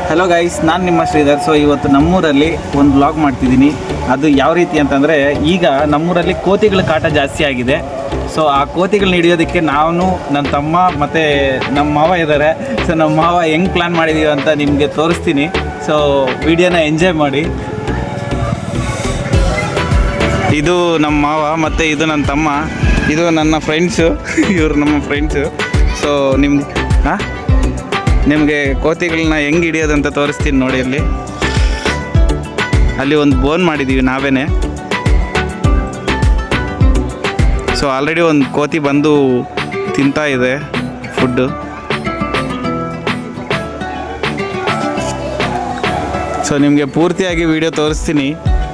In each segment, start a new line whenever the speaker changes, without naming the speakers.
Hello guys, ನಾನು ನಿಮ್ಮ Sridhar. So ಇವತ್ತು ನಮ್ಮೂರಲ್ಲಿ ಒಂದು ವ್ಲಾಗ್ ಮಾಡ್ತಿದ್ದೀನಿ. ಅದು ಯಾವ ರೀತಿ ಅಂತಂದರೆ, ಈಗ ನಮ್ಮೂರಲ್ಲಿ ಕೋತಿಗಳ ಕಾಟ ಜಾಸ್ತಿ ಆಗಿದೆ. ಸೊ ಆ ಕೋತಿಗಳನ್ನ ಹಿಡಿಯೋದಕ್ಕೆ ನಾನು, ನನ್ನ ತಮ್ಮ ಮತ್ತು ನಮ್ಮ ಮಾವ ಇದ್ದಾರೆ. ಸೊ ನಮ್ಮ ಮಾವ ಹೆಂಗೆ ಪ್ಲ್ಯಾನ್ ಮಾಡಿದ್ದೀವಿ ಅಂತ ನಿಮಗೆ ತೋರಿಸ್ತೀನಿ. ಸೊ ವಿಡಿಯೋನ ಎಂಜಾಯ್ ಮಾಡಿ. ಇದು ನಮ್ಮ ಮಾವ ಮತ್ತು ಇದು ನನ್ನ ತಮ್ಮ, ಇದು ನನ್ನ ಫ್ರೆಂಡ್ಸು, ಇವರು ನಮ್ಮ ಫ್ರೆಂಡ್ಸು. ಸೊ ನಿಮಗೆ ಕೋತಿಗಳನ್ನ ಹೆಂಗೆ ಹಿಡಿಯೋದಂತ ತೋರಿಸ್ತೀನಿ ನೋಡಿ. ಅಲ್ಲಿ ಒಂದು ಬೋನ್ ಮಾಡಿದ್ದೀವಿ ನಾವೇ. ಸೊ ಆಲ್ರೆಡಿ ಒಂದು ಕೋತಿ ಬಂದು ತಿಂತಾ ಇದೆ ಫುಡ್ಡು. ಸೊ ನಿಮಗೆ ಪೂರ್ತಿಯಾಗಿ ವಿಡಿಯೋ ತೋರಿಸ್ತೀನಿ,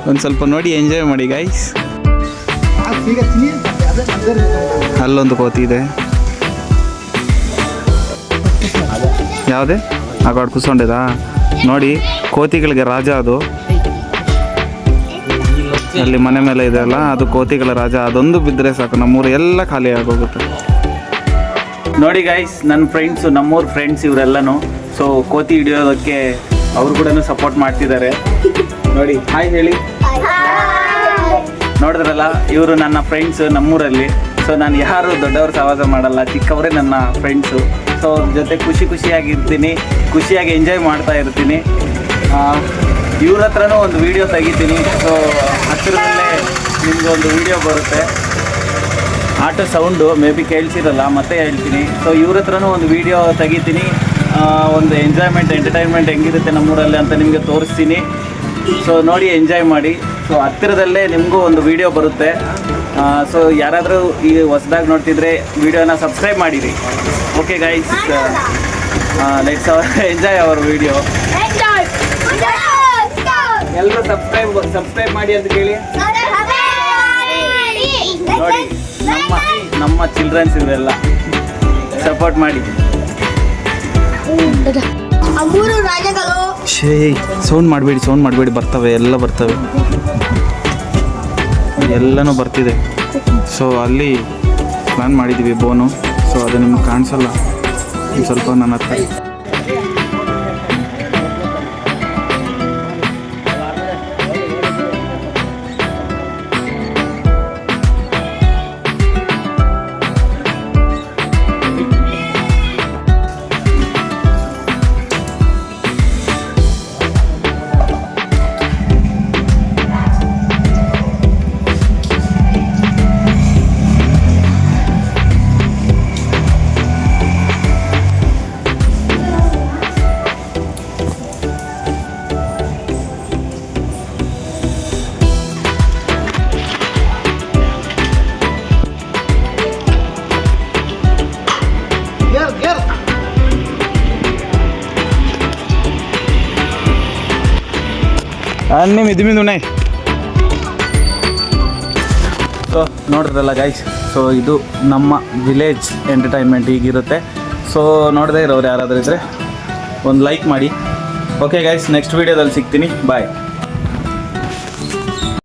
ಒಂದು ಸ್ವಲ್ಪ ನೋಡಿ ಎಂಜಾಯ್ ಮಾಡಿ ಗೈಸ್. ಅಲ್ಲೊಂದು ಕೋತಿ ಇದೆ. ಯಾವುದೇ ಆಗಾಡ್ ಕೂತ್ಕೊಂಡಿದಾ ನೋಡಿ, ಕೋತಿಗಳಿಗೆ ರಾಜ ಅದು. ಅಲ್ಲಿ ಮನೆ ಮೇಲೆ ಇದೆ ಅಲ್ಲ, ಅದು ಕೋತಿಗಳ ರಾಜ. ಅದೊಂದು ಬಿದ್ದರೆ ಸಾಕು, ನಮ್ಮೂರು ಎಲ್ಲ ಖಾಲಿ ಆಗೋಗುತ್ತೆ. ನೋಡಿ ಗೈಸ್, ನನ್ನ ಫ್ರೆಂಡ್ಸು, ನಮ್ಮೂರು ಫ್ರೆಂಡ್ಸ್ ಇವರೆಲ್ಲನೂ. ಸೊ ಕೋತಿ ಹಿಡಿಯೋದಕ್ಕೆ ಅವರು ಕೂಡ ಸಪೋರ್ಟ್ ಮಾಡ್ತಿದ್ದಾರೆ ನೋಡಿ. ಹಾಯ್ ಹೇಳಿ. ನೋಡಿದ್ರಲ್ಲ, ಇವರು ನನ್ನ ಫ್ರೆಂಡ್ಸು ನಮ್ಮೂರಲ್ಲಿ. ಸೊ ನಾನು ಯಾರು ದೊಡ್ಡವ್ರ ಸಹವಾಸ ಮಾಡಲ್ಲ, ಚಿಕ್ಕವರೇ ನನ್ನ ಫ್ರೆಂಡ್ಸು. ಸೊ ಅವ್ರ ಜೊತೆ ಖುಷಿಯಾಗಿರ್ತೀನಿ, ಖುಷಿಯಾಗಿ ಎಂಜಾಯ್ ಮಾಡ್ತಾ ಇರ್ತೀನಿ. ಇವ್ರ ಹತ್ರನೂ ಒಂದು ವೀಡಿಯೋ ತೆಗಿತೀನಿ. ಸೊ ಹತ್ತಿರದಲ್ಲೇ ನಿಮ್ಗೆ ಒಂದು ವೀಡಿಯೋ ಬರುತ್ತೆ. ಆಟೋ ಸೌಂಡು ಮೇ ಬಿ ಕೇಳಿಸಿರಲ್ಲ, ಮತ್ತೆ ಹೇಳ್ತೀನಿ. ಸೊ ಇವ್ರ ಹತ್ರನೂ ಒಂದು ವೀಡಿಯೋ ತೆಗಿತೀನಿ. ಒಂದು ಎಂಟರ್ಟೈನ್ಮೆಂಟ್ ಹೆಂಗಿರುತ್ತೆ ನಮ್ಮೂರಲ್ಲಿ ಅಂತ ನಿಮಗೆ ತೋರಿಸ್ತೀನಿ. ಸೊ ನೋಡಿ ಎಂಜಾಯ್ ಮಾಡಿ. ಸೊ ಹತ್ತಿರದಲ್ಲೇ ನಿಮಗೂ ಒಂದು ವೀಡಿಯೋ ಬರುತ್ತೆ. ಸೊ ಯಾರಾದರೂ ಈ ಹೊಸದಾಗಿ ನೋಡ್ತಿದ್ರೆ ವಿಡಿಯೋನ ಸಬ್ಸ್ಕ್ರೈಬ್ ಮಾಡಿರಿ. Okay guys, let's enjoy hour video. ಎಲ್ಲರೂ ಸಬ್ಸ್ಕ್ರೈಬ್ ಮಾಡಿ ಅಂತ ಕೇಳಿ. ನೋಡಿ, ನಮ್ಮ ಚಿಲ್ಡ್ರನ್ಸ್ ಇವರೆಲ್ಲ ಸಪೋರ್ಟ್ ಮಾಡಿ. ಸೌಂಡ್ ಮಾಡಬೇಡಿ, ಬರ್ತವೆ, ಎಲ್ಲ ಬರ್ತವೆ, ಎಲ್ಲನೂ ಬರ್ತಿದೆ. ಸೊ ಅಲ್ಲಿ ಪ್ಲಾನ್ ಮಾಡಿದ್ದೀವಿ ಬೋನು. ಸೊ ಅದು ನಿಮ್ಗೆ ಕಾಣಿಸಲ್ಲ, ಸ್ವಲ್ಪ ನನ್ನ ಹತ್ರ. ಅನ್ನಿ ಮಿದುಮಿದುನೆ. ಸೊ ನೋಡಿದ್ರಲ್ಲ ಗೈಸ್, ಸೊ ಇದು ನಮ್ಮ ವಿಲೇಜ್ ಎಂಟರ್ಟೈನ್ಮೆಂಟ್ ಹೀಗಿರುತ್ತೆ. ಸೊ ನೋಡದೇ ಇರೋರು ಯಾರಾದರೂ ಇದ್ದರೆ ಒಂದು ಲೈಕ್ ಮಾಡಿ. ಓಕೆ ಗೈಸ್, ನೆಕ್ಸ್ಟ್ ವೀಡಿಯೋದಲ್ಲಿ ಸಿಗ್ತೀನಿ. ಬಾಯ್.